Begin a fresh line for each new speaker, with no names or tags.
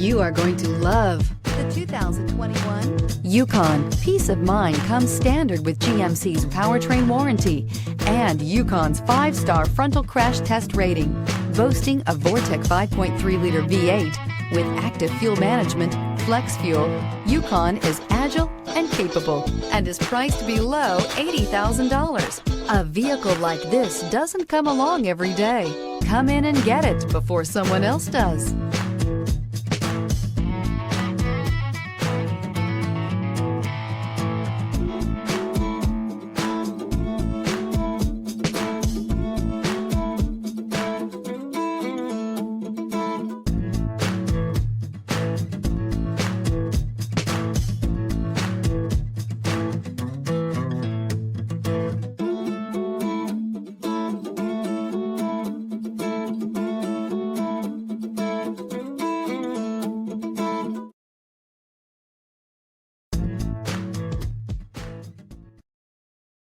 You are going to love the 2021 Yukon. Peace of mind comes standard with GMC's powertrain warranty and Yukon's 5-star frontal crash test rating. Boasting a Vortec 5.3-liter V8 with active fuel management, flex fuel, Yukon is agile and capable and is priced below $80,000. A vehicle like this doesn't come along every day. Come in and get it before someone else does.